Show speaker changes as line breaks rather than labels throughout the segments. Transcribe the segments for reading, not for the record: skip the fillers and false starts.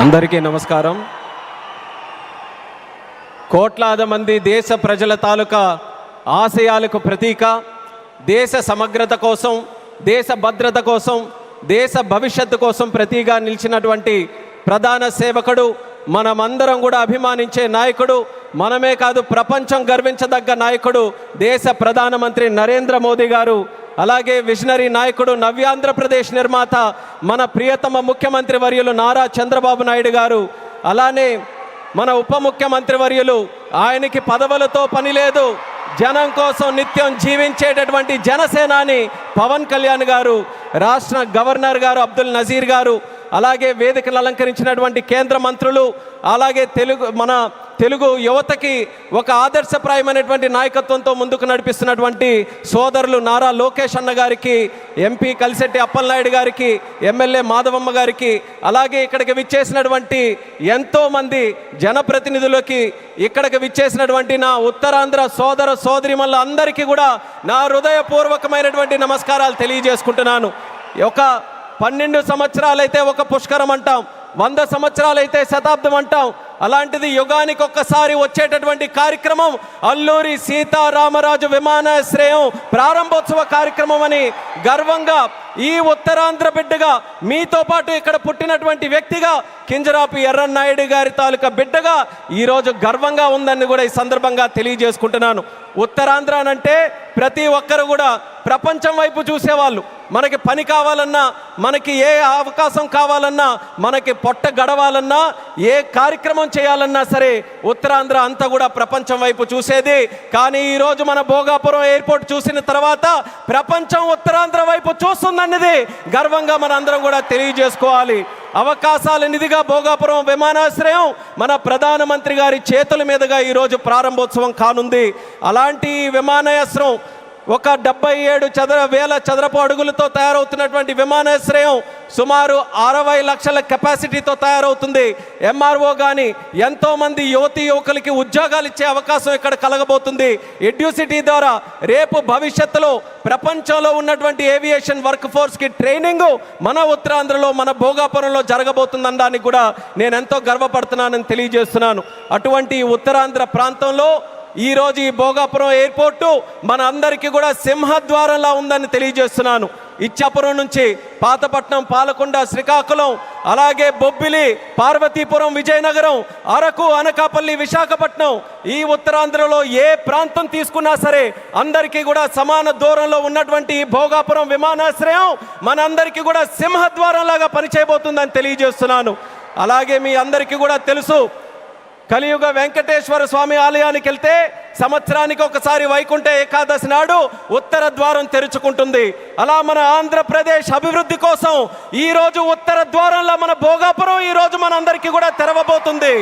అందరికీ నమస్కారం. కోట్లాది మంది దేశ ప్రజల తాలూకా ఆశయాలకు ప్రతీక, దేశ సమగ్రత కోసం, దేశ భద్రత కోసం, దేశ భవిష్యత్తు కోసం ప్రతీగా నిలిచినటువంటి ప్రధాన సేవకుడు, మనమందరం కూడా అభిమానించే నాయకుడు, మనమే కాదు ప్రపంచం గర్వించదగ్గ నాయకుడు దేశ ప్రధానమంత్రి నరేంద్ర మోదీ గారు. అలాగే విజనరీ నాయకుడు, నవ్యాంధ్రప్రదేశ్ నిర్మాత మన ప్రియతమ ముఖ్యమంత్రి వర్యులు నారా చంద్రబాబు నాయుడు గారు. అలానే మన ఉప ముఖ్యమంత్రి వర్యులు, ఆయనకి పదవులతో పని లేదు, జనం కోసం నిత్యం జీవించేటటువంటి జనసేనాని పవన్ కళ్యాణ్ గారు, రాష్ట్ర గవర్నర్ గారు అబ్దుల్ నజీర్ గారు, అలాగే వేదికను అలంకరించినటువంటి కేంద్ర మంత్రులు, అలాగే మన తెలుగు యువతకి ఒక ఆదర్శప్రాయమైనటువంటి నాయకత్వంతో ముందుకు నడిపిస్తున్నటువంటి సోదరులు నారా లోకేష్ అన్న గారికి, ఎంపీ కలిశెట్టి అప్పలనాయుడు గారికి, ఎమ్మెల్యే మాధవమ్మ గారికి, అలాగే ఇక్కడికి విచ్చేసినటువంటి ఎంతోమంది జనప్రతినిధులకి, ఇక్కడికి విచ్చేసినటువంటి నా ఉత్తరాంధ్ర సోదర సోదరిమల్ల అందరికీ కూడా నా హృదయపూర్వకమైనటువంటి నమస్కారాలు తెలియజేసుకుంటున్నాను. ఒక 12 సంవత్సరాలైతే ఒక పుష్కరం అంటాం, 100 సంవత్సరాలైతే శతాబ్దం అంటాం. అలాంటిది యుగానికి ఒక్కసారి వచ్చేటటువంటి కార్యక్రమం అల్లూరి సీతారామరాజు విమానాశ్రయం ప్రారంభోత్సవ కార్యక్రమం అని గర్వంగా ఈ ఉత్తరాంధ్ర బిడ్డగా, మీతో పాటు ఇక్కడ పుట్టినటువంటి వ్యక్తిగా, కింజరాపు ఎర్రన్నాయుడు గారి తాలూకా బిడ్డగా ఈరోజు గర్వంగా ఉందని కూడా ఈ సందర్భంగా తెలియజేసుకుంటున్నాను. ఉత్తరాంధ్ర అంటే ప్రతి ఒక్కరు కూడా ప్రపంచం వైపు చూసేవాళ్ళు. మనకి పని కావాలన్నా, మనకి ఏ అవకాశం కావాలన్నా, మనకి పొట్ట గడవాలన్నా, ఏ కార్యక్రమం చేయాలన్నా సరే ఉత్తరాంధ్ర అంతా కూడా ప్రపంచం వైపు చూసేది. కానీ ఈరోజు మన భోగాపురం ఎయిర్పోర్ట్ చూసిన తర్వాత ప్రపంచం ఉత్తరాంధ్ర వైపు చూస్తుందన్నది గర్వంగా మన అందరం కూడా తెలియజేసుకోవాలి. అవకాశాల నిధిగా భోగాపురం విమానాశ్రయం మన ప్రధానమంత్రి గారి చేతుల మీదుగా ఈరోజు ప్రారంభోత్సవం కానుంది. అలాంటి విమానాశ్రయం ఒక 77,000 చదరపు అడుగులతో తయారవుతున్నటువంటి విమానాశ్రయం సుమారు 60 లక్షల కెపాసిటీతో తయారవుతుంది. ఎంఆర్ఓ కానీ ఎంతోమంది యువతీ యువకులకి ఉద్యోగాలు ఇచ్చే అవకాశం ఇక్కడ కలగబోతుంది. ఎడ్యూసిటీ ద్వారా రేపు భవిష్యత్తులో ప్రపంచంలో ఉన్నటువంటి ఏవియేషన్ వర్క్ ఫోర్స్కి ట్రైనింగ్ మన ఉత్తరాంధ్రలో, మన భోగాపురంలో జరగబోతుందనడానికి కూడా నేను ఎంతో గర్వపడుతున్నానని తెలియజేస్తున్నాను. అటువంటి ఉత్తరాంధ్ర ప్రాంతంలో ఈరోజు ఈ భోగాపురం ఎయిర్పోర్టు మన అందరికీ కూడా సింహద్వారంలా ఉందని తెలియజేస్తున్నాను. ఇచ్చాపురం నుంచి పాతపట్నం, పాలకొండ, శ్రీకాకుళం, అలాగే బొబ్బిలి, పార్వతీపురం, విజయనగరం, అరకు, అనకాపల్లి, విశాఖపట్నం, ఈ ఉత్తరాంధ్రలో ఏ ప్రాంతం తీసుకున్నా సరే అందరికీ కూడా సమాన దూరంలో ఉన్నటువంటి ఈ భోగాపురం విమానాశ్రయం మనందరికీ కూడా సింహద్వారంలాగా పనిచేయబోతుందని తెలియజేస్తున్నాను. అలాగే మీ అందరికీ కూడా తెలుసు, కలియుగ వెంకటేశ్వర స్వామి ఆలయానికి వెళ్తే సంవత్సరానికి ఒకసారి వైకుంఠ ఏకాదశి నాడు ఉత్తర ద్వారం తెరుచుకుంటుంది. అలా మన ఆంధ్రప్రదేశ్ అభివృద్ధి కోసం ఈరోజు ఉత్తర ద్వారంలో మన భోగాపురం ఈరోజు మన అందరికీ కూడా తెరవబోతుంది.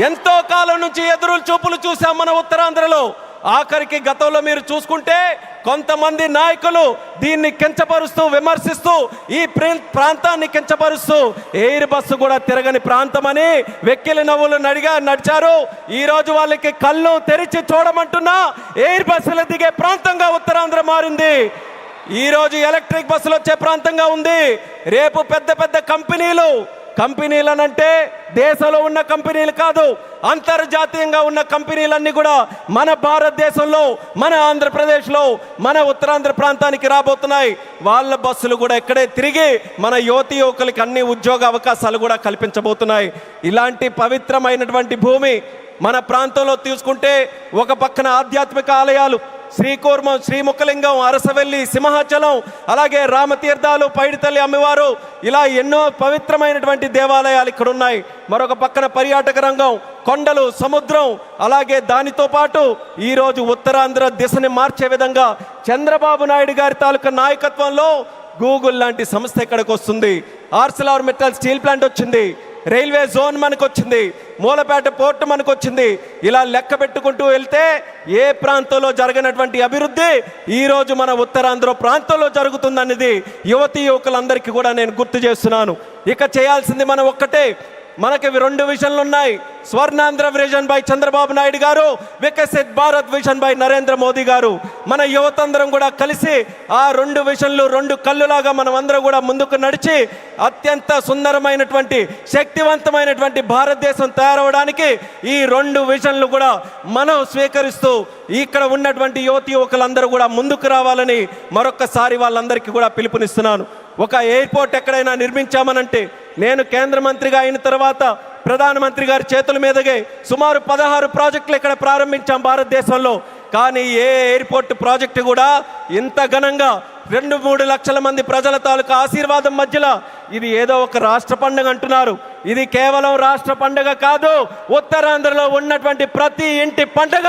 ఎంతో కాలం నుంచి ఎదురు చూపులు చూసాం మన ఉత్తరాంధ్రలో. ఆఖరికి గతంలో మీరు చూసుకుంటే కొంతమంది నాయకులు దీన్ని కించపరుస్తూ, విమర్శిస్తూ, ఈ ప్రాంతాన్ని కించపరుస్తూ ఎయిర్ బస్సు కూడా తిరగని ప్రాంతమని వెక్కిలి నవ్వులు నడిచారు. ఈరోజు వాళ్ళకి కళ్ళు తెరిచి చూడమంటున్నా ఎయిర్ బస్సులు దిగే ప్రాంతంగా ఉత్తరాంధ్ర మారింది. ఈరోజు ఎలక్ట్రిక్ బస్సులు వచ్చే ప్రాంతంగా ఉంది. రేపు పెద్ద పెద్ద కంపెనీలనంటే దేశంలో ఉన్న కంపెనీలు కాదు, అంతర్జాతీయంగా ఉన్న కంపెనీలన్నీ కూడా మన భారతదేశంలో, మన ఆంధ్రప్రదేశ్లో, మన ఉత్తరాంధ్ర ప్రాంతానికి రాబోతున్నాయి. వాళ్ళ బస్సులు కూడా ఇక్కడే తిరిగి మన యువతీ యువకులకి అన్ని ఉద్యోగ అవకాశాలు కూడా కల్పించబోతున్నాయి. ఇలాంటి పవిత్రమైనటువంటి భూమి మన ప్రాంతంలో తీసుకుంటే ఒక పక్కన ఆధ్యాత్మిక ఆలయాలు శ్రీకూర్మం, శ్రీముఖలింగం, అరసవెల్లి, సింహాచలం, అలాగే రామతీర్థాలు, పైడితల్లి అమ్మవారు, ఇలా ఎన్నో పవిత్రమైనటువంటి దేవాలయాలు ఇక్కడ ఉన్నాయి. మరొక పక్కన పర్యాటక రంగం, కొండలు, సముద్రం, అలాగే దానితో పాటు ఈరోజు ఉత్తరాంధ్ర దిశని మార్చే విధంగా చంద్రబాబు నాయుడు గారి తాలూకా నాయకత్వంలో గూగుల్ లాంటి సంస్థ ఇక్కడికి వస్తుంది. ఆర్సిలార్ మెటల్ స్టీల్ ప్లాంట్ వచ్చింది, రైల్వే జోన్ మనకు వచ్చింది, మూలపేట పోర్టు మనకు వచ్చింది. ఇలా లెక్క పెట్టుకుంటూ వెళ్తే ఏ ప్రాంతంలో జరగనటువంటి అభివృద్ధి ఈరోజు మన ఉత్తరాంధ్ర ప్రాంతంలో జరుగుతుందనేది యువతీ యువకులందరికీ కూడా నేను గుర్తు చేస్తున్నాను. ఇక చేయాల్సింది మనం ఒక్కటే, మనకి రెండు విజన్లు ఉన్నాయి. స్వర్ణాంధ్ర విజన్ బై చంద్రబాబు నాయుడు గారు, వికసిత్ భారత్ విజన్ బై నరేంద్ర మోదీ గారు. మన యువతందరం కూడా కలిసి ఆ రెండు విజన్లు రెండు కళ్ళులాగా మనం అందరం కూడా ముందుకు నడిచి అత్యంత సుందరమైనటువంటి శక్తివంతమైనటువంటి భారతదేశం తయారవడానికి ఈ రెండు విజన్లు కూడా మనం స్వీకరిస్తూ ఇక్కడ ఉన్నటువంటి యువకులందరూ కూడా ముందుకు రావాలని మరొక్కసారి వాళ్ళందరికీ కూడా పిలుపునిస్తున్నాను. ఒక ఎయిర్పోర్ట్ ఎక్కడైనా నిర్మించామనంటే, నేను కేంద్ర మంత్రిగా అయిన తర్వాత ప్రధానమంత్రి గారి చేతుల మీదగే సుమారు 16 ప్రాజెక్టులు ఇక్కడ ప్రారంభించాం భారతదేశంలో. కానీ ఏ ఎయిర్పోర్ట్ ప్రాజెక్టు కూడా ఇంత ఘనంగా 2-3 లక్షల మంది ప్రజల తాలూకా ఆశీర్వాదం మధ్యలో ఇది ఏదో ఒక రాష్ట్ర పండుగ అంటున్నారు. ఇది కేవలం రాష్ట్ర పండుగ కాదు, ఉత్తరాంధ్రలో ఉన్నటువంటి ప్రతి ఇంటి పండుగ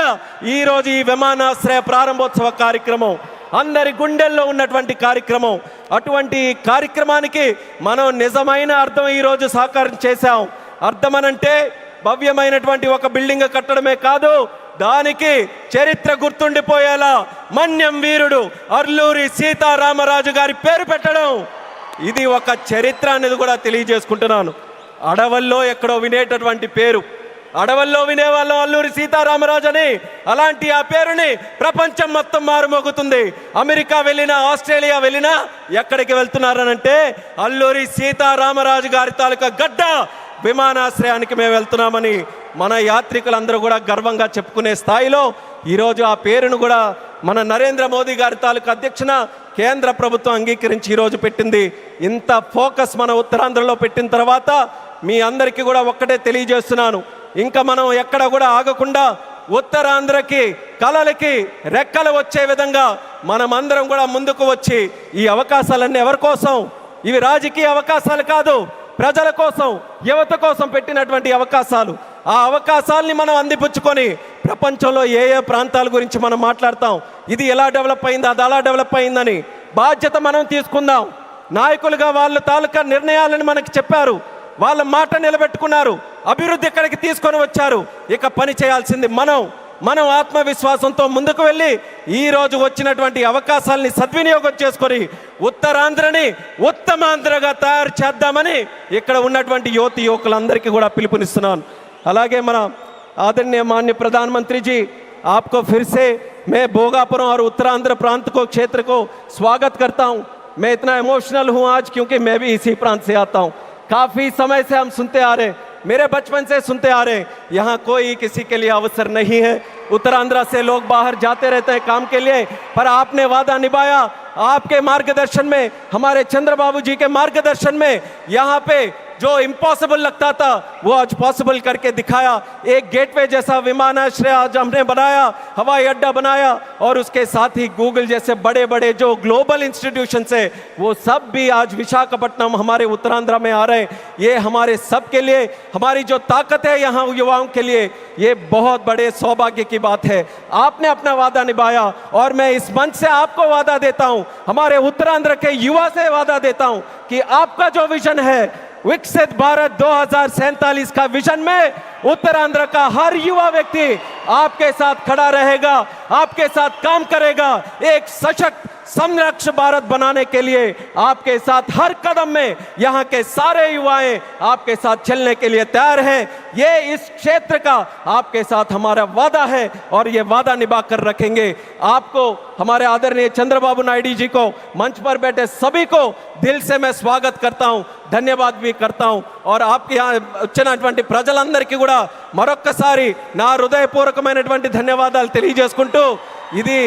ఈరోజు ఈ విమానాశ్రయ ప్రారంభోత్సవ కార్యక్రమం, అందరి గుండెల్లో ఉన్నటువంటి కార్యక్రమం. అటువంటి కార్యక్రమానికి మనం నిజమైన అర్థం ఈరోజు సాకారం చేశాం. అర్థమనంటే భవ్యమైనటువంటి ఒక బిల్డింగ్ కట్టడమే కాదు, దానికి చరిత్ర గుర్తుండిపోయేలా మన్యం వీరుడు అల్లూరి సీతారామరాజు గారి పేరు పెట్టడం, ఇది ఒక చరిత్ర అనేది కూడా తెలియజేసుకుంటున్నాను. అడవుల్లో ఎక్కడో వినేటటువంటి పేరు, అడవుల్లో వినేవాళ్ళం అల్లూరి సీతారామరాజు అని. అలాంటి ఆ పేరుని ప్రపంచం మొత్తం మారుమోగుతుంది. అమెరికా వెళ్ళినా, ఆస్ట్రేలియా వెళ్ళినా ఎక్కడికి వెళ్తున్నారనంటే అల్లూరి సీతారామరాజు గారి తాలూకా గడ్డ విమానాశ్రయానికి మేము వెళ్తున్నామని మన యాత్రికులందరూ కూడా గర్వంగా చెప్పుకునే స్థాయిలో ఈరోజు ఆ పేరును కూడా మన నరేంద్ర మోదీ గారి తాలూకా అధ్యక్షన కేంద్ర ప్రభుత్వం అంగీకరించి ఈరోజు పెట్టింది. ఇంత ఫోకస్ మన ఉత్తరాంధ్రలో పెట్టిన తర్వాత మీ అందరికీ కూడా ఒక్కటే తెలియజేస్తున్నాను, ఇంకా మనం ఎక్కడ కూడా ఆగకుండా ఉత్తరాంధ్రకి కళలకి రెక్కలు వచ్చే విధంగా మనం అందరం కూడా ముందుకు వచ్చి ఈ అవకాశాలన్నీ ఎవరి కోసం? ఇవి రాజకీయ అవకాశాలు కాదు, ప్రజల కోసం, యువత కోసం పెట్టినటువంటి అవకాశాలు. ఆ అవకాశాలని మనం అందిపుచ్చుకొని ప్రపంచంలో ఏ ఏ ప్రాంతాల గురించి మనం మాట్లాడతాం, ఇది ఎలా డెవలప్ అయింది, అది అలా డెవలప్ అయిందని బాధ్యత మనం తీసుకుందాం. నాయకులుగా వాళ్ళ తాలూకా నిర్ణయాలను మనకి చెప్పారు, వాళ్ళ మాట నిలబెట్టుకున్నారు, అభివృద్ధి ఇక్కడికి తీసుకొని వచ్చారు. ఇక పని చేయాల్సింది మనం ఆత్మవిశ్వాసంతో ముందుకు వెళ్ళి ఈరోజు వచ్చినటువంటి అవకాశాలని సద్వినియోగం చేసుకొని ఉత్తరాంధ్రని ఉత్తమాంధ్రగా తయారు చేద్దామని ఇక్కడ ఉన్నటువంటి యువకులందరికీ కూడా పిలుపునిస్తున్నాను. అలాగే మన आदरणीय माननीय प्रधानमंत्री जी, आपको फिर से मैं भोगापुरम और उत्तरांध्र प्रांत को क्षेत्र को स्वागत करता हूं. मैं इतना इमोशनल हूं आज क्योंकि मैं भी इसी प्रांत से आता हूं. काफ़ी समय से हम सुनते आ रहे हैं, मेरे बचपन से सुनते आ रहे हैं, यहाँ कोई किसी के लिए अवसर नहीं है. उत्तरांध्र से लोग बाहर जाते रहते हैं काम के लिए, पर आपने वादा निभाया. आपके मार्गदर्शन में, हमारे चंद्रबाबू जी के मार्गदर्शन में यहाँ पे जो इम्पॉसिबल लगता था वो आज पॉसिबल करके दिखाया. एक गेटवे जैसा विमानाश्रय आज हमने बनाया, हवाई अड्डा बनाया, और उसके साथ ही गूगल जैसे बड़े बड़े जो ग्लोबल इंस्टीट्यूशंस है वो सब भी आज विशाखापट्टनम हमारे उत्तरांध्र में आ रहे हैं. ये हमारे सब के लिए, हमारी जो ताकत है यहाँ युवाओं के लिए, ये बहुत बड़े सौभाग्य की बात है. आपने अपना वादा निभाया और मैं इस मंच से आपको वादा देता हूँ, हमारे उत्तरांध्र के युवा से वादा देता हूँ कि आपका जो विजन है विकसित भारत 2047 का विजन में उत्तरांध्र का हर युवा व्यक्ति आपके साथ खड़ा रहेगा, आपके साथ काम करेगा. एक सशक्त समृद्ध भारत बनाने के लिए आपके साथ हर कदम में यहाँ के सारे युवाएं आपके साथ चलने के लिए तैयार हैं. ये इस क्षेत्र का आपके साथ हमारा वादा है और ये वादा निभा कर रखेंगे. आपको, हमारे आदरणीय चंद्रबाबू नायडू जी को, मंच पर बैठे सभी को दिल से मैं स्वागत करता हूँ, ధన్యవాద भी करता हूँ. और आपके यहाँ వచ్చినటువంటి ప్రజలందరికీ కూడా మరొక్కసారి నా హృదయపూర్వకమైనటువంటి ధన్యవాదాలు తెలియజేసుకుంటూ ఇది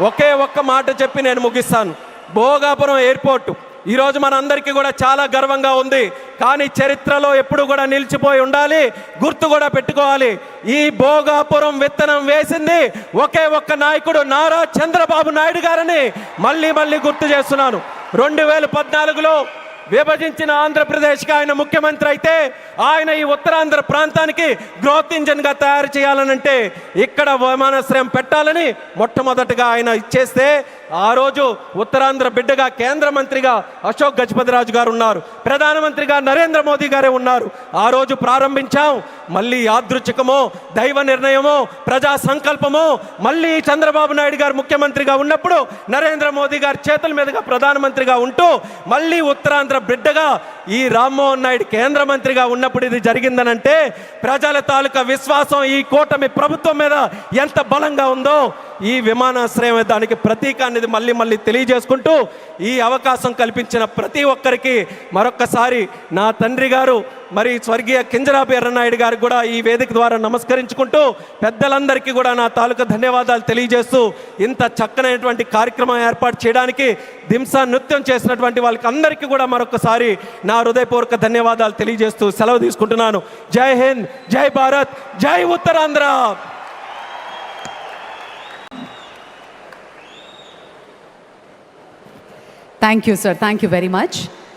ఒకే ఒక్క మాట చెప్పి నేను ముగిస్తాను. భోగాపురం ఎయిర్పోర్టు ఈరోజు మనందరికీ కూడా చాలా గర్వంగా ఉంది, కానీ చరిత్రలో ఎప్పుడు కూడా నిలిచిపోయి ఉండాలి, గుర్తు కూడా పెట్టుకోవాలి. ఈ భోగాపురం విత్తనం వేసింది ఒకే ఒక్క నాయకుడు, నారా చంద్రబాబు నాయుడు గారని మళ్ళీ మళ్ళీ గుర్తు చేస్తున్నాను. 2014లో విభజించిన ఆంధ్రప్రదేశ్కి ఆయన ముఖ్యమంత్రి అయితే ఆయన ఈ ఉత్తరాంధ్ర ప్రాంతానికి గ్రోత్ ఇంజన్గా తయారు చేయాలనంటే ఇక్కడ విమానాశ్రయం పెట్టాలని మొట్టమొదటిగా ఆయన ఇచ్చేస్తే ఆ రోజు ఉత్తరాంధ్ర బిడ్డగా కేంద్ర మంత్రిగా అశోక్ గజపతిరాజు గారు ఉన్నారు, ప్రధానమంత్రిగా నరేంద్ర మోదీ గారే ఉన్నారు. ఆ రోజు ప్రారంభించాం. మళ్ళీ యాదృచ్ఛికమో దైవ నిర్ణయమో ప్రజా సంకల్పమో మళ్ళీ చంద్రబాబు నాయుడు గారు ముఖ్యమంత్రిగా ఉన్నప్పుడు నరేంద్ర మోదీ గారి చేతుల మీదుగా ప్రధానమంత్రిగా ఉంటూ మళ్ళీ ఉత్తరాంధ్ర బిడ్డగా ఈ రామ్మోహన్ నాయుడు కేంద్ర మంత్రిగా ఉన్నప్పుడు ఇది జరిగిందనంటే ప్రజల తాలూకా విశ్వాసం ఈ కూటమి ప్రభుత్వం మీద ఎంత బలంగా ఉందో ఈ విమానాశ్రయం దానికి ప్రతీక అనేది మళ్ళీ తెలియజేసుకుంటూ ఈ అవకాశం కల్పించిన ప్రతి ఒక్కరికి మరొక్కసారి నా తండ్రి గారు మరి స్వర్గీయ కింజరాపు ఎర్రనాయుడు గారికి కూడా ఈ వేదిక ద్వారా నమస్కరించుకుంటూ పెద్దలందరికీ కూడా నా తాలూకా ధన్యవాదాలు తెలియజేస్తూ ఇంత చక్కనైనటువంటి కార్యక్రమం ఏర్పాటు చేయడానికి దింసా నృత్యం చేసినటువంటి వాళ్ళకి అందరికీ కూడా మరొకసారి నా హృదయపూర్వక ధన్యవాదాలు తెలియజేస్తూ సెలవు తీసుకుంటున్నాను. జై హింద్, జై భారత్, జై Uttarandhra.
Thank you, sir. Thank you very much.